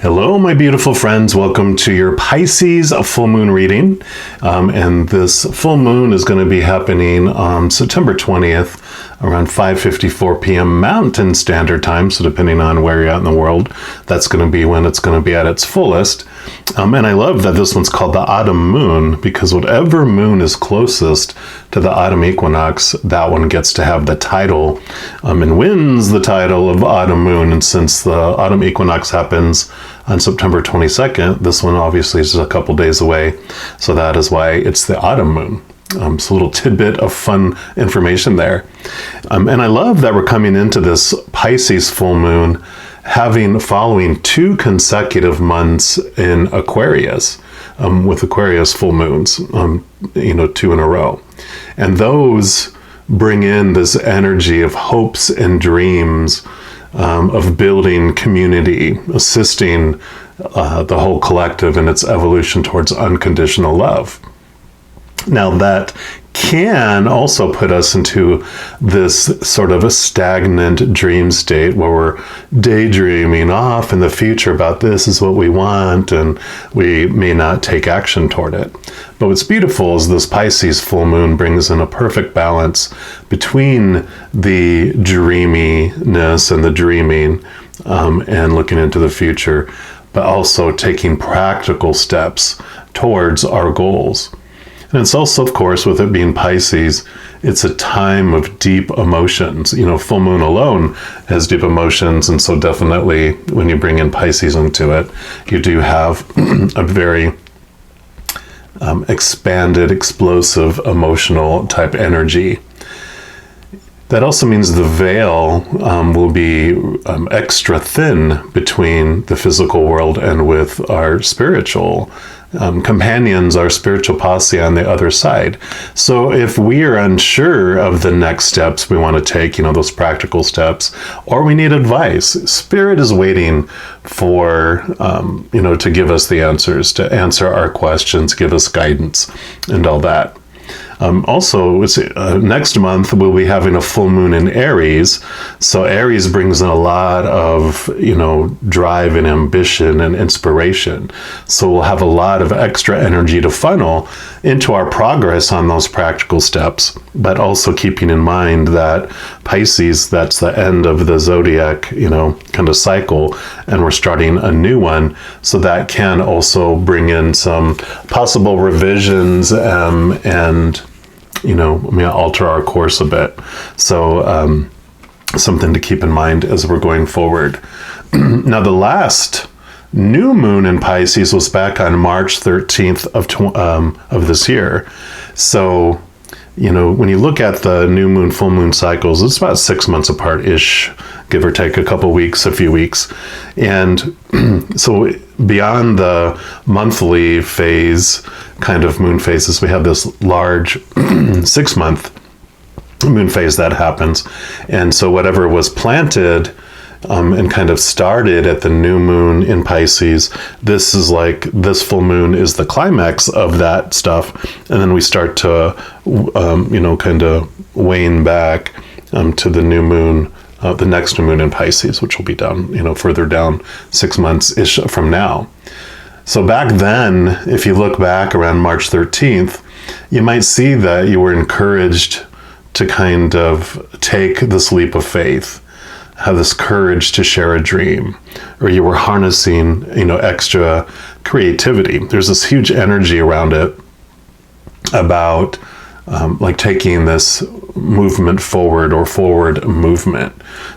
Hello, my beautiful friends. Welcome to your Pisces full moon reading. And this full moon is going to be happening on September 20th around 5:54 p.m. Mountain Standard Time. So depending on where you're at in the world, that's going to be when it's going to be at its fullest. And I love that this one's called the autumn moon, because whatever moon is closest to the autumn equinox, that one gets to have the title and wins the title of autumn moon. And since the autumn equinox happens on September 22nd, this one obviously is a couple days away. So that is why it's the autumn moon. So a little tidbit of fun information there. And I love that we're coming into this Pisces full moon following 2 consecutive months in Aquarius, with Aquarius full moons, 2 in a row. And those bring in this energy of hopes and dreams, of building community, assisting the whole collective in its evolution towards unconditional love. Now that can also put us into this sort of a stagnant dream state where we're daydreaming off in the future about this is what we want, and we may not take action toward it. But what's beautiful is this Pisces full moon brings in a perfect balance between the dreaminess and the dreaming and looking into the future, but also taking practical steps towards our goals. And it's also, of course, with it being Pisces, it's a time of deep emotions. Full moon alone has deep emotions. And so definitely when you bring in Pisces into it, you do have a very expanded, explosive, emotional type energy. That also means the veil will be extra thin between the physical world and with our spiritual companions, our spiritual posse on the other side. So if we are unsure of the next steps we want to take, those practical steps, or we need advice, Spirit is waiting for, to give us the answers, to answer our questions, give us guidance and all that. Also, next month we'll be having a full moon in Aries. So Aries brings in a lot of, drive and ambition and inspiration. So we'll have a lot of extra energy to funnel into our progress on those practical steps, but also keeping in mind that Pisces, that's the end of the zodiac, kind of cycle, and we're starting a new one. So that can also bring in some possible revisions and alter our course a bit. So something to keep in mind as we're going forward. Now, the last new moon in Pisces was back on March 13th of this year. So, when you look at the new moon, full moon cycles, it's about 6 months apart-ish, give or take a couple weeks, a few weeks. And so beyond the monthly phase, kind of moon phases, we have this large 6-month moon phase that happens. And so whatever was planted and kind of started at the new moon in Pisces, this full moon is the climax of that stuff. And then we start to, kind of wane back to the new moon, the next new moon in Pisces, which will be down, further down 6 months-ish from now. So back then, if you look back around March 13th, you might see that you were encouraged to kind of take this leap of faith, have this courage to share a dream, or you were harnessing, extra creativity. There's this huge energy around it about taking this movement forward or forward movement.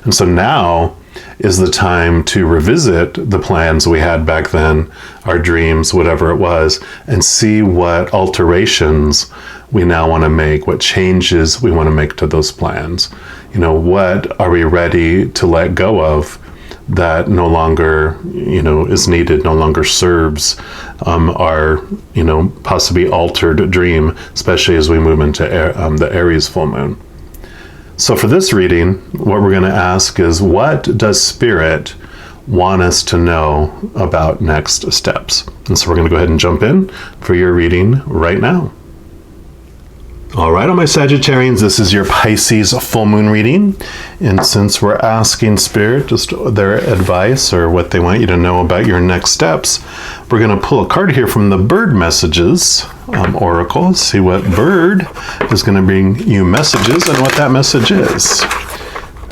And so now is the time to revisit the plans we had back then, our dreams, whatever it was, and see what alterations we now want to make, what changes we want to make to those plans. What are we ready to let go of that no longer, is needed, no longer serves our, possibly altered dream, especially as we move into the Aries full moon. So for this reading, what we're going to ask is, what does Spirit want us to know about next steps? And so we're going to go ahead and jump in for your reading right now. All right, all my Sagittarians, this is your Pisces full moon reading. And since we're asking Spirit just their advice or what they want you to know about your next steps, we're going to pull a card here from the Bird Messages Oracle, see what bird is going to bring you messages and what that message is.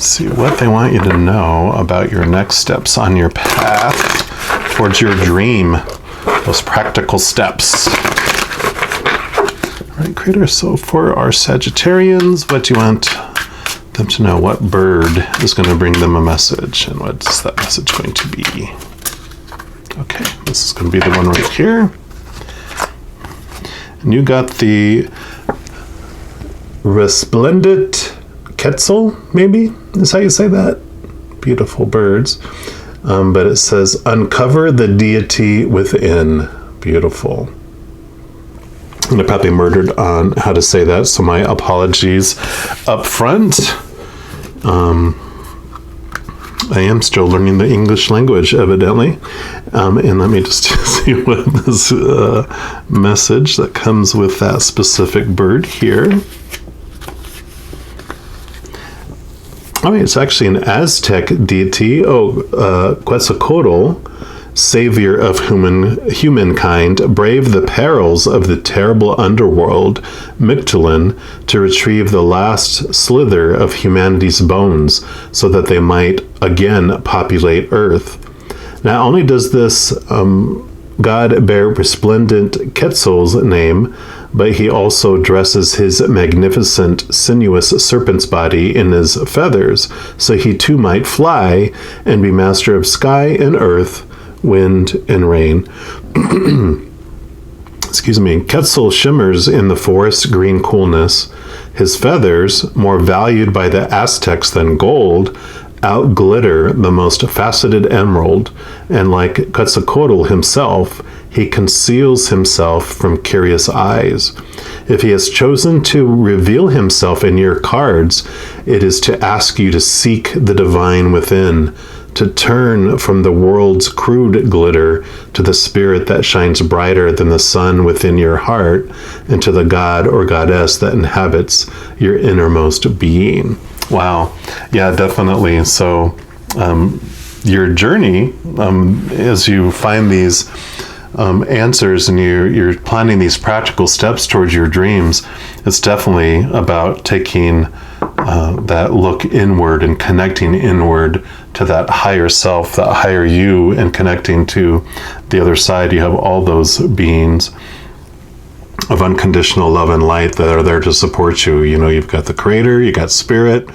See what they want you to know about your next steps on your path towards your dream, those practical steps. All right, Creator, so for our Sagittarians, what do you want them to know? What bird is going to bring them a message, and what's that message going to be? Okay, this is going to be the one right here. And you got the Resplendent Quetzal, maybe, is how you say that? Beautiful birds. But it says, uncover the deity within. Beautiful. And I probably murdered on how to say that, so my apologies up front. I am still learning the English language, evidently. And let me just see what this message that comes with that specific bird here. Oh, it's actually an Aztec deity. Quetzalcoatl, savior of humankind, braved the perils of the terrible underworld, Mictlan, to retrieve the last slither of humanity's bones so that they might again populate Earth. Not only does this god bear Resplendent Quetzal's name, but he also dresses his magnificent sinuous serpent's body in his feathers, so he too might fly and be master of sky and earth, wind and rain. Excuse me. Quetzal shimmers in the forest's green coolness. His feathers, more valued by the Aztecs than gold, outglitter the most faceted emerald, and like Quetzalcoatl himself, he conceals himself from curious eyes. If he has chosen to reveal himself in your cards, it is to ask you to seek the divine within, to turn from the world's crude glitter to the spirit that shines brighter than the sun within your heart, and to the god or goddess that inhabits your innermost being. Wow. Yeah, definitely. So your journey, as you find these answers and you're planning these practical steps towards your dreams, it's definitely about taking that look inward and connecting inward to that higher self, that higher you, and connecting to the other side. You have all those beings of unconditional love and light that are there to support you. You know, you've got the Creator, you got Spirit,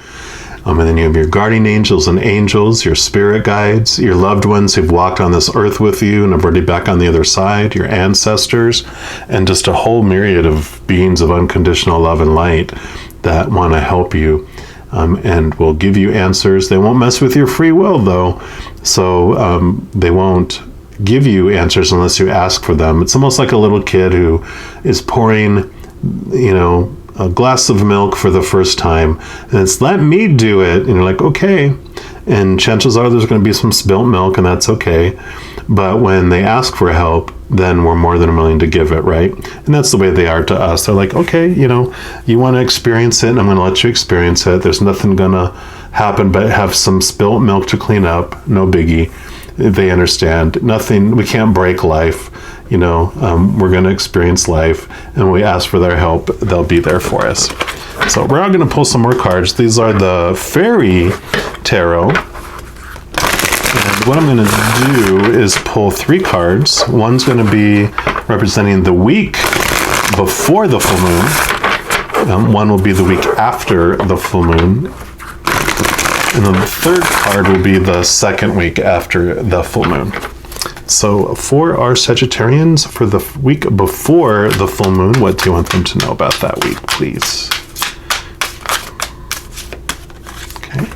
and then you have your guardian angels and angels, your spirit guides, your loved ones who've walked on this earth with you and are already back on the other side, your ancestors, and just a whole myriad of beings of unconditional love and light that want to help you and will give you answers. They won't mess with your free will, though, so they won't give you answers unless you ask for them. It's almost like a little kid who is pouring, a glass of milk for the first time, and it's, let me do it, and you're like, okay, and chances are there's going to be some spilt milk, and that's okay. But when they ask for help, then we're more than willing to give it, right? And that's the way they are to us. They're like, okay, you want to experience it, and I'm going to let you experience it. There's nothing going to happen but have some spilt milk to clean up. No biggie. They understand. Nothing, we can't break life. We're going to experience life, and when we ask for their help, they'll be there for us. So we're now going to pull some more cards. These are the Fairy Tarot. And what I'm going to do is pull 3 cards. One's going to be representing the week before the full moon. One will be the week after the full moon. And then the third card will be the second week after the full moon. So for our Sagittarians, for the week before the full moon, what do you want them to know about that week, please? Okay.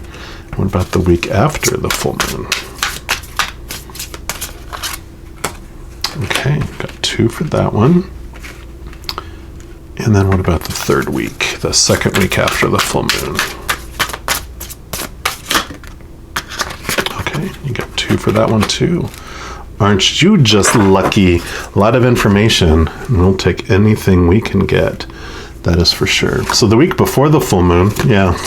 What about the week after the full moon? Okay, got 2 for that one. And then what about the third week, the second week after the full moon? Okay, you got 2 for that one too. Aren't you just lucky? A lot of information, and we'll take anything we can get. That is for sure. So the week before the full moon, yeah,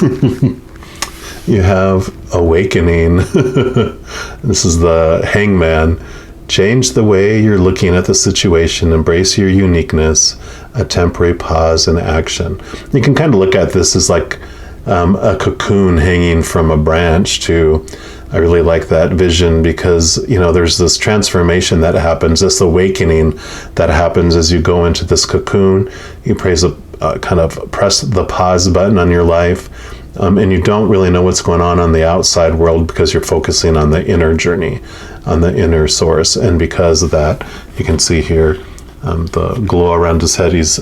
you have awakening. This is the Hangman. Change the way you're looking at the situation. Embrace your uniqueness. A temporary pause in action. You can kind of look at this as like a cocoon hanging from a branch too. I really like that vision because, there's this transformation that happens, this awakening that happens as you go into this cocoon. You kind of press the pause button on your life, and you don't really know what's going on the outside world because you're focusing on the inner journey, on the inner source. And because of that, you can see here the glow around his head. He's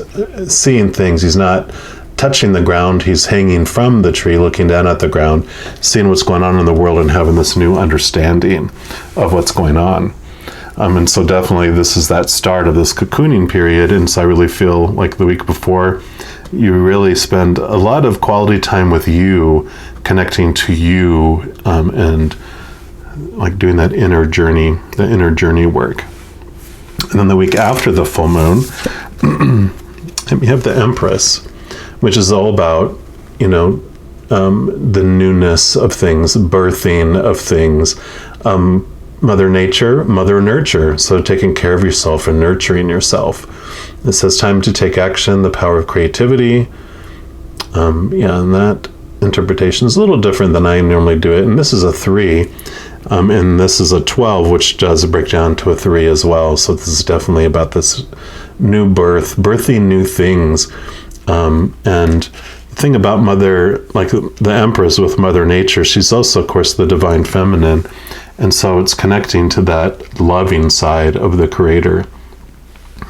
seeing things. He's not touching the ground. He's hanging from the tree, looking down at the ground, seeing what's going on in the world and having this new understanding of what's going on. And so definitely this is that start of this cocooning period. And so I really feel like the week before, you really spend a lot of quality time with you, connecting to you, and like doing that inner journey work. And then the week after the full moon, you have the Empress, which is all about, the newness of things, birthing of things, Mother Nature, Mother Nurture. So taking care of yourself and nurturing yourself. It says time to take action, the power of creativity. And that interpretation is a little different than I normally do it. And this is a 3, and this is a 12, which does break down to a 3 as well. So this is definitely about this new birth, birthing new things. And the thing about Mother, like the Empress with Mother Nature, she's also, of course, the divine feminine. And so it's connecting to that loving side of the Creator.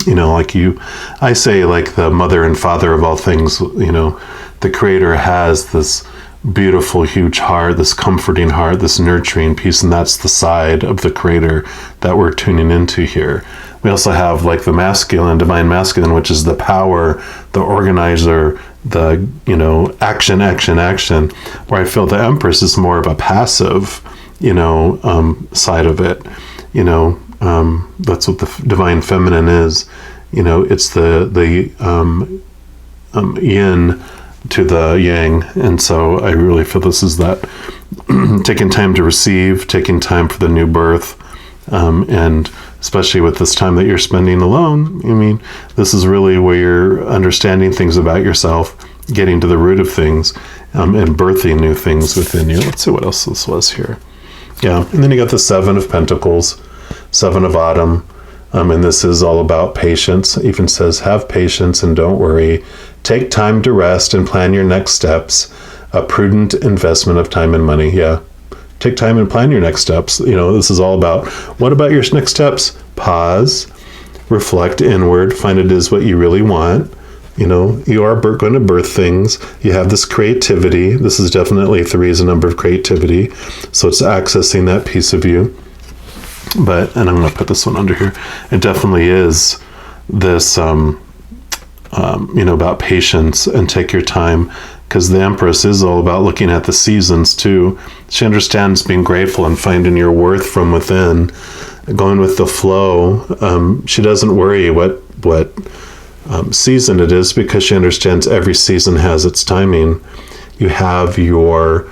I say like the mother and father of all things, the Creator has this beautiful, huge heart, this comforting heart, this nurturing piece, and that's the side of the Creator that we're tuning into here. We also have like the masculine, divine masculine, which is the power, the organizer, the, action, where I feel the Empress is more of a passive, side of it. That's what the divine feminine is. It's the yin to the yang. And so I really feel this is that taking time to receive, taking time for the new birth, and especially with this time that you're spending alone, this is really where you're understanding things about yourself, getting to the root of things, and birthing new things within you. Let's see what else this was here. Yeah, and then you got the 7 of Pentacles, 7 of Autumn, and this is all about patience. It even says, have patience and don't worry. Take time to rest and plan your next steps. A prudent investment of time and money. Yeah. Take time and plan your next steps. This is all about, what about your next steps? Pause, reflect inward, find it is what you really want. You are going to birth things. You have this creativity. This is definitely 3 is a number of creativity. So it's accessing that piece of you. And I'm going to put this one under here. It definitely is this, about patience and take your time, because the Empress is all about looking at the seasons too. She understands being grateful and finding your worth from within, going with the flow. She doesn't worry what season it is, because she understands every season has its timing. You have your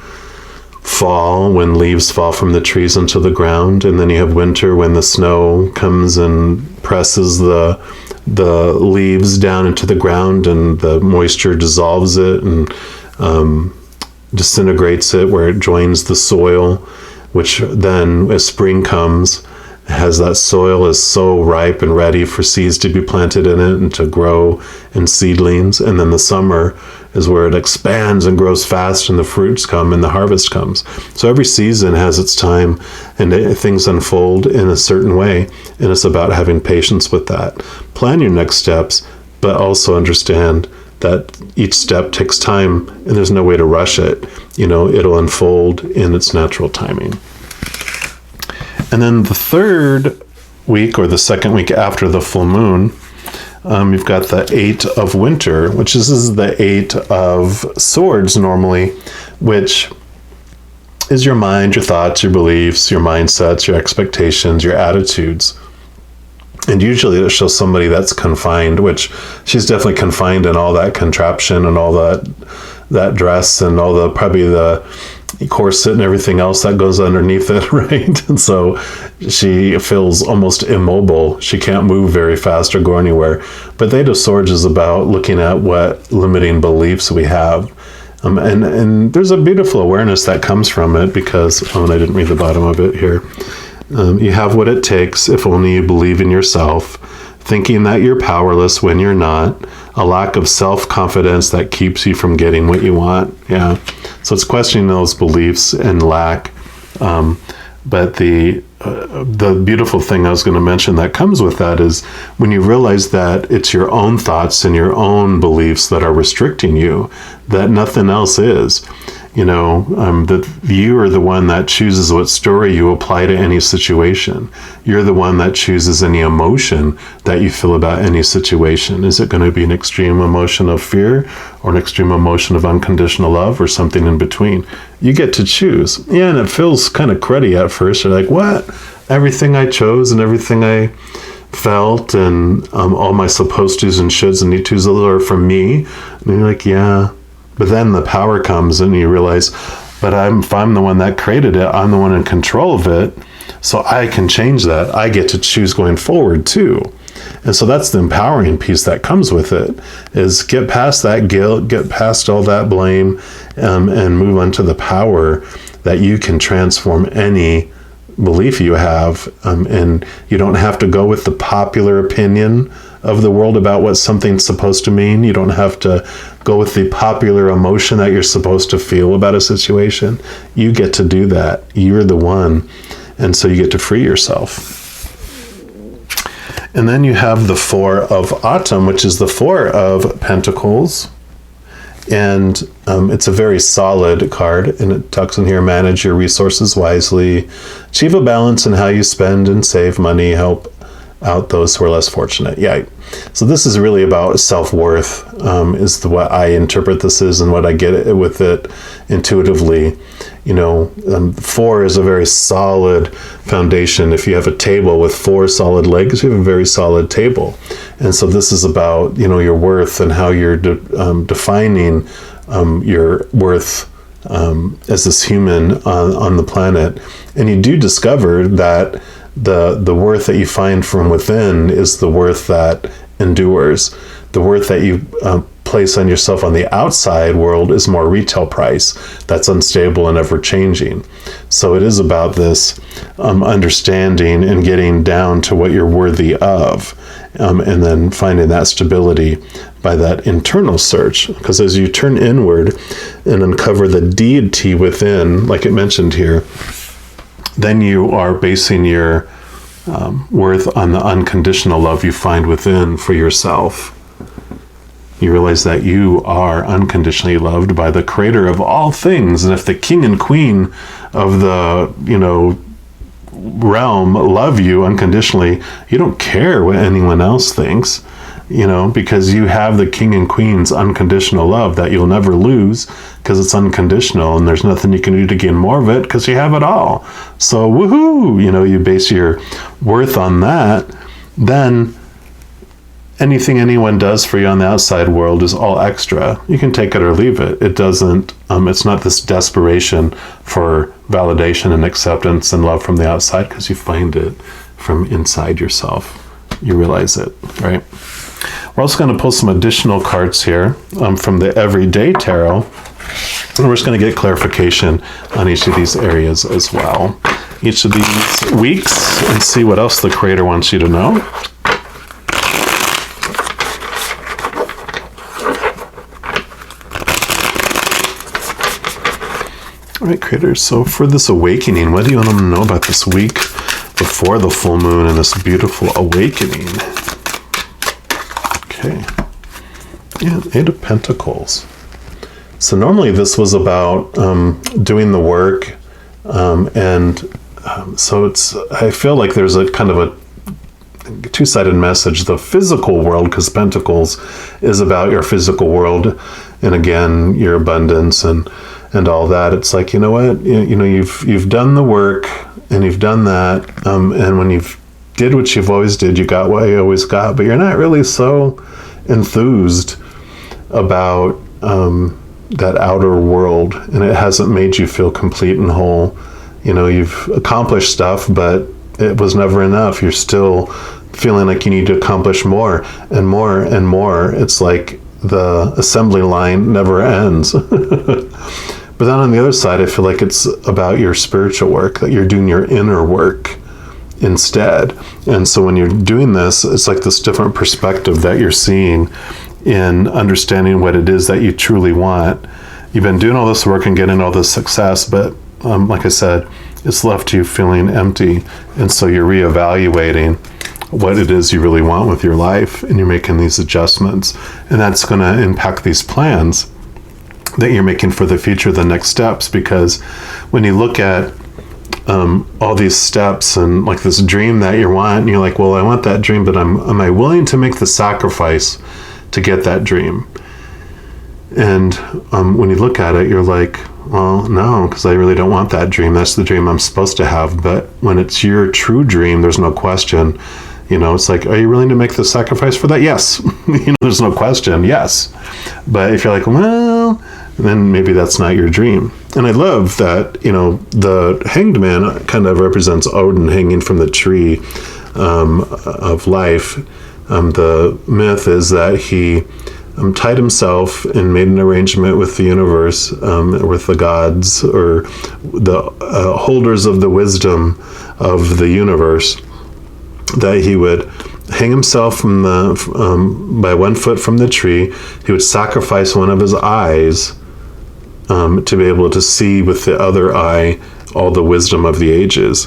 fall when leaves fall from the trees into the ground, and then you have winter when the snow comes and presses the leaves down into the ground, and the moisture dissolves it and disintegrates it where it joins the soil, which then as spring comes, has that soil is so ripe and ready for seeds to be planted in it and to grow in seedlings. And then the summer is where it expands and grows fast, and the fruits come and the harvest comes. So every season has its time, and things unfold in a certain way. And it's about having patience with that. Plan your next steps, but also understand that each step takes time, and there's no way to rush it. It'll unfold in its natural timing. And then the 3rd week, or the 2nd week after the full moon, you've got the 8 of Winter, which is the 8 of Swords normally, which is your mind, your thoughts, your beliefs, your mindsets, your expectations, your attitudes. And usually it shows somebody that's confined, which she's definitely confined in all that contraption and all that dress and all the probably the corset and everything else that goes underneath it, right? And so she feels almost immobile. She can't move very fast or go anywhere. But the Eight of Swords is about looking at what limiting beliefs we have. And there's a beautiful awareness that comes from it because, and I didn't read the bottom of it here. You have what it takes if only you believe in yourself, thinking that you're powerless when you're not, a lack of self-confidence that keeps you from getting what you want. Yeah. So it's questioning those beliefs and lack. But the beautiful thing I was going to mention that comes with that is when you realize that it's your own thoughts and your own beliefs that are restricting you, that nothing else is. That you are the one that chooses what story you apply to any situation. You're the one that chooses any emotion that you feel about any situation. Is it going to be an extreme emotion of fear or an extreme emotion of unconditional love or something in between? You get to choose. Yeah, and it feels kind of cruddy at first. You're like, what? Everything I chose and everything I felt and all my supposed to's and shoulds and need to's are from me. And you're like, yeah. But then the power comes and you realize, but if I'm the one that created it, I'm the one in control of it, so I can change that. I get to choose going forward too. And so that's the empowering piece that comes with it, is get past that guilt, get past all that blame, and move on to the power that you can transform any belief you have. And you don't have to go with the popular opinion of the world about what something's supposed to mean. You don't have to go with the popular emotion that you're supposed to feel about a situation. You get to do that. You're the one. And so you get to free yourself. And then you have the Four of Autumn, which is the Four of Pentacles. And it's a very solid card. And it talks in here, manage your resources wisely, achieve a balance in how you spend and save money, help out those who are less fortunate. Yeah. So this is really about self-worth, is the what I interpret this as and what I get with it intuitively. Four is a very solid foundation. If you have a table with four solid legs, you have a very solid table. And so this is about, your worth and how you're defining your worth as this human on the planet. And you do discover that the worth that you find from within is the worth that endures. The worth that you place on yourself on the outside world is more retail price that's unstable and ever changing. So it is about this understanding and getting down to what you're worthy of, and then finding that stability by that internal search. Because as you turn inward and uncover the deity within, like it mentioned here, then you are basing your worth on the unconditional love you find within for yourself. You realize that you are unconditionally loved by the creator of all things. And if the king and queen of the, realm love you unconditionally, you don't care what anyone else thinks, because you have the king and queen's unconditional love that you'll never lose because it's unconditional and there's nothing you can do to gain more of it because you have it all. So woohoo, you base your worth on that. Then anything anyone does for you on the outside world is all extra. You can take it or leave it. It doesn't, it's not this desperation for validation and acceptance and love from the outside, because you find it from inside yourself. You realize it, right? We're also going to pull some additional cards here from the Everyday Tarot. And we're just going to get clarification on each of these areas as well. Each of these weeks, and see what else the Creator wants you to know. All right, Creator, so for this awakening, what do you want them to know about this week before the full moon and this beautiful awakening? Okay. Yeah, Eight of Pentacles. So normally this was about doing the work, so I feel like there's a kind of a two-sided message. The physical world, because Pentacles is about your physical world, and again, your abundance and all that. It's like, you know what, you've done the work and you've done that, and when you've did what you've always did. You got what you always got, but you're not really so enthused about that outer world, and it hasn't made you feel complete and whole. You know, you've accomplished stuff, but it was never enough. You're still feeling like you need to accomplish more and more and more. It's like the assembly line never ends. But then on the other side, I feel like it's about your spiritual work, that you're doing your inner work instead. And so when you're doing this, it's like this different perspective that you're seeing in understanding what it is that you truly want. You've been doing all this work and getting all this success, but like I said, it's left you feeling empty. And so you're reevaluating what it is you really want with your life, and you're making these adjustments. And that's going to impact these plans that you're making for the future, the next steps. Because when you look at all these steps and like this dream that you want, and you're like, well, I want that dream, but am I willing to make the sacrifice to get that dream? And when you look at it, you're like, well, no, because I really don't want that dream. That's the dream I'm supposed to have. But when it's your true dream, there's no question. You know, it's like, are you willing to make the sacrifice for that? Yes. You know, there's no question. Yes. But if you're like, well, then maybe that's not your dream. And I love that, you know, the hanged man kind of represents Odin hanging from the tree of life. The myth is that he tied himself and made an arrangement with the universe, with the gods, or the holders of the wisdom of the universe, that he would hang himself from by 1 foot from the tree. He would sacrifice one of his eyes to be able to see with the other eye all the wisdom of the ages.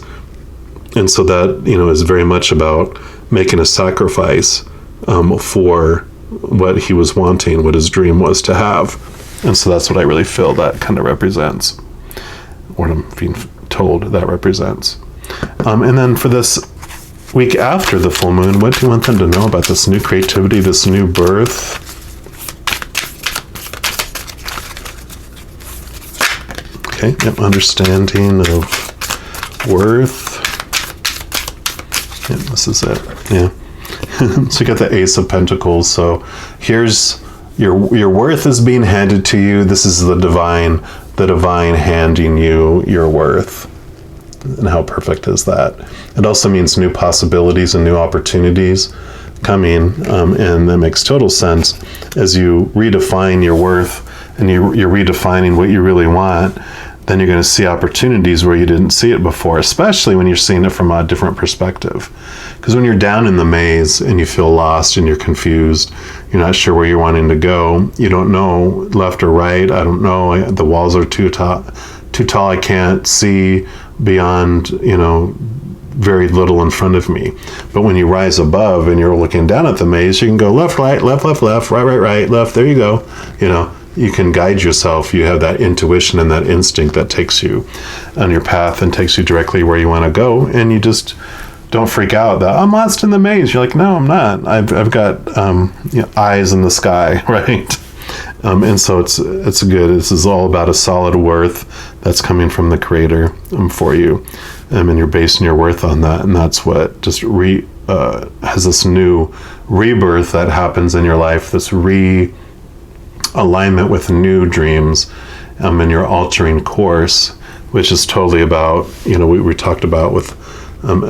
And so that, you know, is very much about making a sacrifice for what he was wanting, what his dream was to have. And so that's what I really feel that kind of represents, what I'm being told that represents. And then for this week after the full moon, what do you want them to know about this new creativity, this new birth? Okay, yep, understanding of worth. Yep, this is it, yeah. So you got the Ace of Pentacles. So here's your worth is being handed to you. This is the divine handing you your worth. And how perfect is that? It also means new possibilities and new opportunities coming, and that makes total sense as you redefine your worth and you're redefining what you really want. Then you're going to see opportunities where you didn't see it before, especially when you're seeing it from a different perspective. Because when you're down in the maze and you feel lost and you're confused, you're not sure where you're wanting to go, you don't know left or right, I don't know, the walls are too tall, I can't see beyond, you know, very little in front of me. But when you rise above and you're looking down at the maze, you can go left, right, left, left, left, right, right, right, left, there you go, you know. You can guide yourself. You have that intuition and that instinct that takes you on your path and takes you directly where you want to go. And you just don't freak out that I'm lost in the maze. You're like, no, I'm not. I've got you know, eyes in the sky, right? And so it's good. This is all about a solid worth that's coming from the Creator for you, and you're basing your worth on that. And that's what just has this new rebirth that happens in your life. This alignment with new dreams, and you're altering course, which is totally about, you know, we talked about with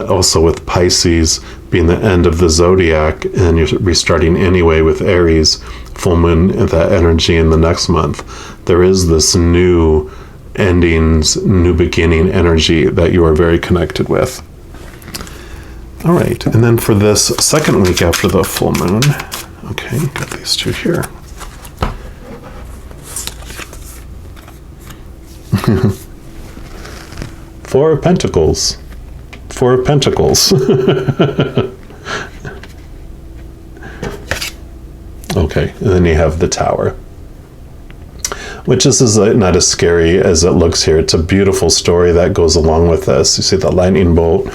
also with Pisces being the end of the zodiac, and you're restarting anyway with Aries, full moon, and that energy in the next month. There is this new endings, new beginning energy that you are very connected with. All right, and then for this second week after the full moon, okay, got these two here. Four of Pentacles. Four of Pentacles. Okay, and then you have the Tower, which is not as scary as it looks here. It's a beautiful story that goes along with this. You see the lightning bolt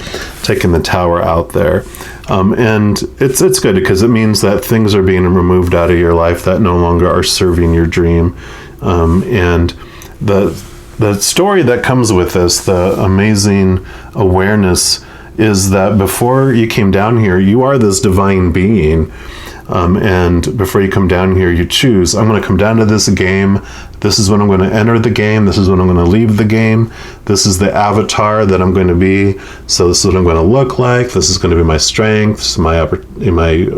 taking the Tower out there. And it's good because it means that things are being removed out of your life that no longer are serving your dream. And the story that comes with this, the amazing awareness is that before you came down here, you are this divine being. And before you come down here, you choose, I'm going to come down to this game. This is when I'm going to enter the game. This is when I'm going to leave the game. This is the avatar that I'm going to be. So this is what I'm going to look like. This is going to be my strengths, my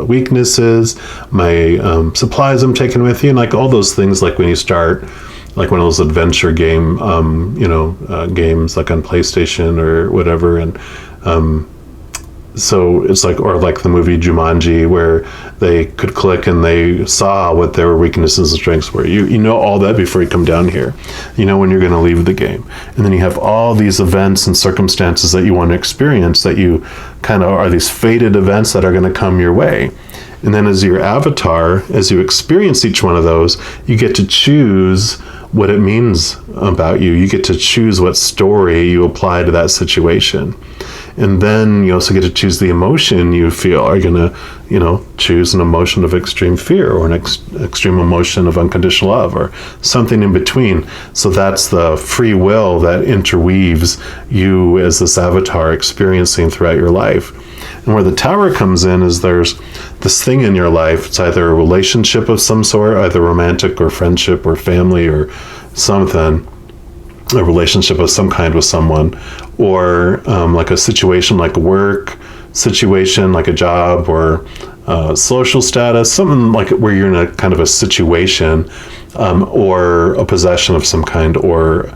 weaknesses, my supplies I'm taking with you, and like all those things. Like when you start, like one of those adventure game, games like on PlayStation or whatever, and so it's like, or like the movie Jumanji, where they could click and they saw what their weaknesses and strengths were. You know all that before you come down here. You know when you're going to leave the game. And then you have all these events and circumstances that you want to experience, that you kind of are these fated events that are going to come your way. And then as your avatar, as you experience each one of those, you get to choose what it means about you. You get to choose what story you apply to that situation. And then you also get to choose the emotion you feel. Are you going to, choose an emotion of extreme fear, or an extreme emotion of unconditional love, or something in between? So that's the free will that interweaves you as this avatar experiencing throughout your life. And where the tower comes in is there's this thing in your life. It's either a relationship of some sort, either romantic or friendship or family or something, a relationship of some kind with someone, or like a situation like a work situation, like a job, or social status, something like where you're in a kind of a situation, or a possession of some kind, or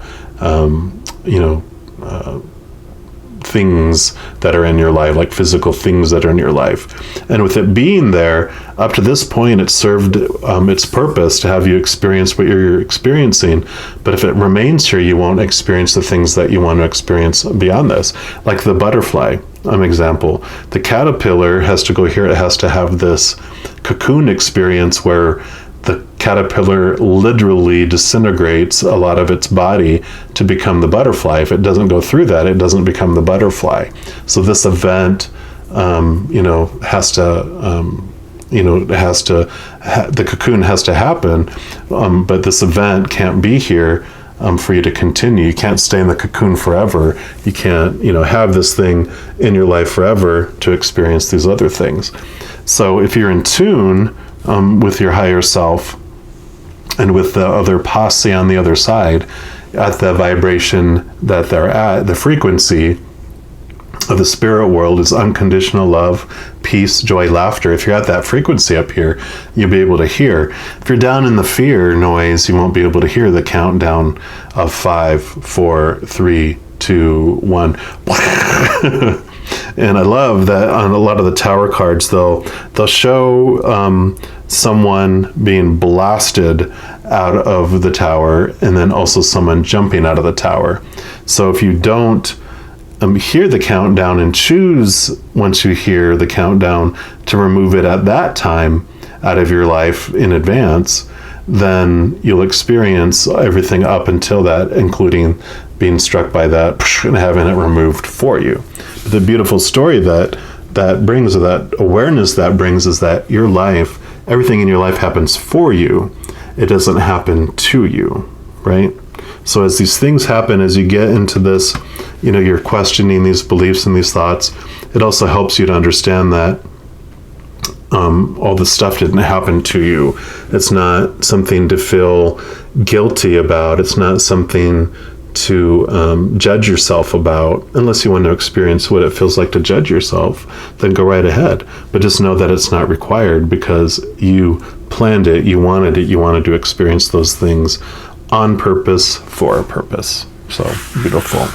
things that are in your life, like physical things that are in your life. And with it being there, up to this point, it served its purpose to have you experience what you're experiencing. But if it remains here, you won't experience the things that you want to experience beyond this. Like the butterfly, example. The caterpillar has to go here. It has to have this cocoon experience where the caterpillar literally disintegrates a lot of its body to become the butterfly. If it doesn't go through that, it doesn't become the butterfly. So this event, has to, the cocoon has to happen, but this event can't be here for you to continue. You can't stay in the cocoon forever. You can't, have this thing in your life forever to experience these other things. So if you're in tune with your higher self and with the other posse on the other side, at the vibration that they're at, the frequency of the spirit world is unconditional love, peace, joy, laughter. If you're at that frequency up here, you'll be able to hear. If you're down in the fear noise, you won't be able to hear the countdown of 5, 4, 3, 2, 1. And I love that on a lot of the tower cards, they'll show someone being blasted out of the tower, and then also someone jumping out of the tower. So if you don't hear the countdown and choose, once you hear the countdown, to remove it at that time out of your life in advance, then you'll experience everything up until that, including being struck by that and having it removed for you. But the beautiful story that brings, or that awareness that brings, is that your life, everything in your life happens for you. It doesn't happen to you, right? So as these things happen, as you get into this, you're questioning these beliefs and these thoughts, it also helps you to understand that all the stuff didn't happen to you. It's not something to feel guilty about. It's not something to judge yourself about. Unless you want to experience what it feels like to judge yourself, then go right ahead. But just know that it's not required, because you planned it, you wanted to experience those things on purpose, for a purpose. So beautiful.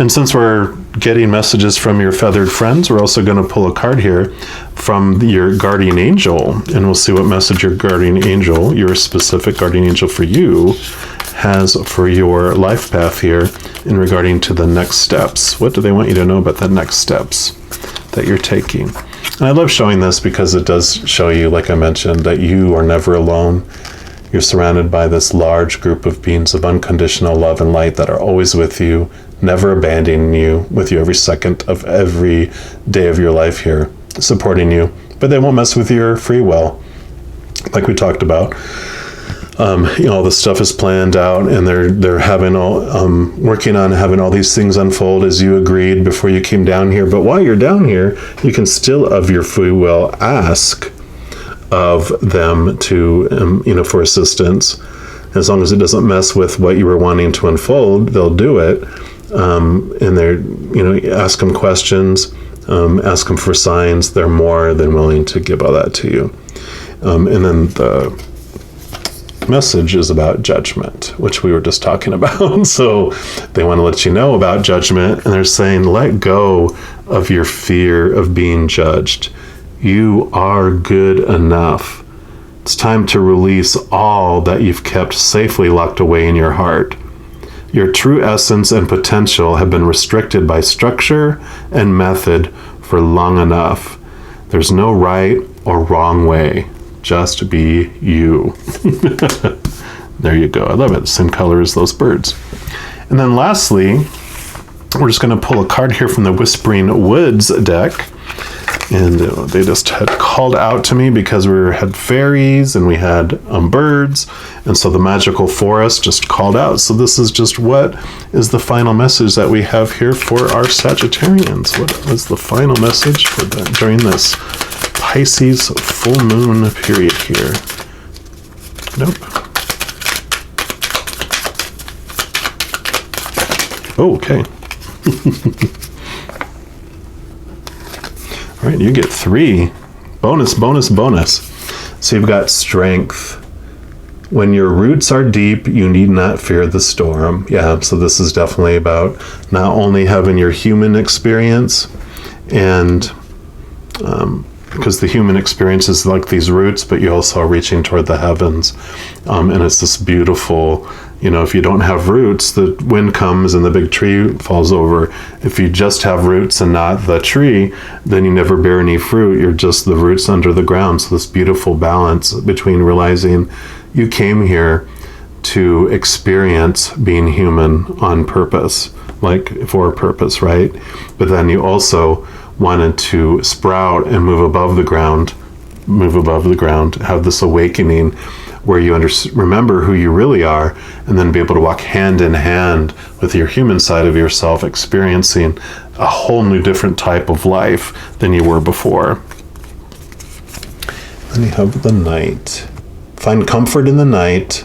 And since we're getting messages from your feathered friends, we're also going to pull a card here from your guardian angel, and we'll see what message your guardian angel, your specific guardian angel for you, has for your life path here in regarding to the next steps. What do they want you to know about the next steps that you're taking? And I love showing this because it does show you, like I mentioned, that you are never alone. You're surrounded by this large group of beings of unconditional love and light that are always with you, never abandoning you, with you every second of every day of your life here, supporting you. But they won't mess with your free will, like we talked about. all the stuff is planned out, and they're having all working on having all these things unfold as you agreed before you came down here. But while you're down here, you can still, of your free will, ask of them to, for assistance. As long as it doesn't mess with what you were wanting to unfold, they'll do it. And they're, ask them questions, ask them for signs. They're more than willing to give all that to you. And then the message is about judgment, which we were just talking about. So they want to let you know about judgment, and they're saying, let go of your fear of being judged. You are good enough. It's time to release all that you've kept safely locked away in your heart. Your true essence and potential have been restricted by structure and method for long enough. There's no right or wrong way. Just be you. There you go. I love it. Same color as those birds. And then lastly, we're just going to pull a card here from the Whispering Woods deck. And they just had called out to me because we had fairies and we had birds. And so the magical forest just called out. So this is just what is the final message that we have here for our Sagittarians. What was the final message for them during this Pisces full moon period here? Nope. Oh, okay. All right, you get 3. Bonus. So you've got strength. When your roots are deep, you need not fear the storm. Yeah, so this is definitely about not only having your human experience, and because the human experience is like these roots, but you also are reaching toward the heavens. And it's this beautiful, if you don't have roots, the wind comes and the big tree falls over. If you just have roots and not the tree, then you never bear any fruit. You're just the roots under the ground. So this beautiful balance between realizing you came here to experience being human on purpose, like for a purpose, right? But then you also wanted to sprout and move above the ground, have this awakening where you remember who you really are, and then be able to walk hand in hand with your human side of yourself, experiencing a whole new different type of life than you were before. Then you have the night. Find comfort in the night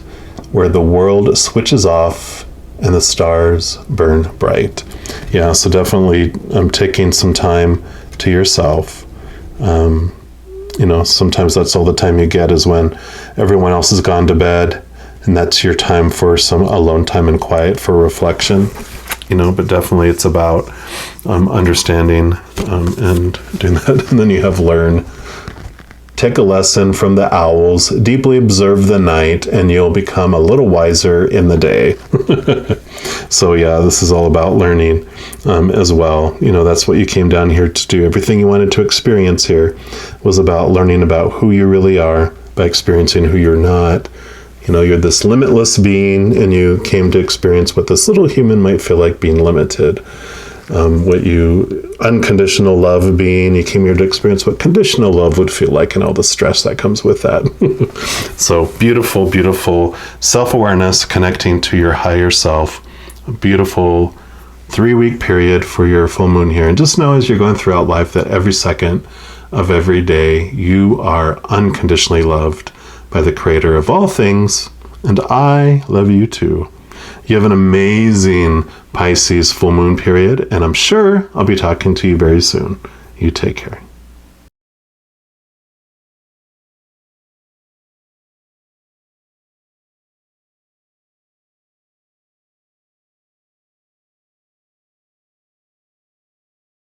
where the world switches off and the stars burn bright. Yeah, so definitely taking some time to yourself. Sometimes that's all the time you get is when everyone else has gone to bed, and that's your time for some alone time and quiet for reflection. But definitely it's about understanding and doing that. And then you have learn. Take a lesson from the owls, deeply observe the night, and you'll become a little wiser in the day. So yeah, this is all about learning as well. That's what you came down here to do. Everything you wanted to experience here was about learning about who you really are by experiencing who you're not. You're this limitless being, and you came to experience what this little human might feel like being limited. Unconditional love being, you came here to experience what conditional love would feel like and all the stress that comes with that. So beautiful, beautiful self-awareness, connecting to your higher self. A beautiful 3-week period for your full moon here. And just know as you're going throughout life that every second of every day, you are unconditionally loved by the Creator of all things. And I love you too. You have an amazing Pisces full moon period, and I'm sure I'll be talking to you very soon. You take care.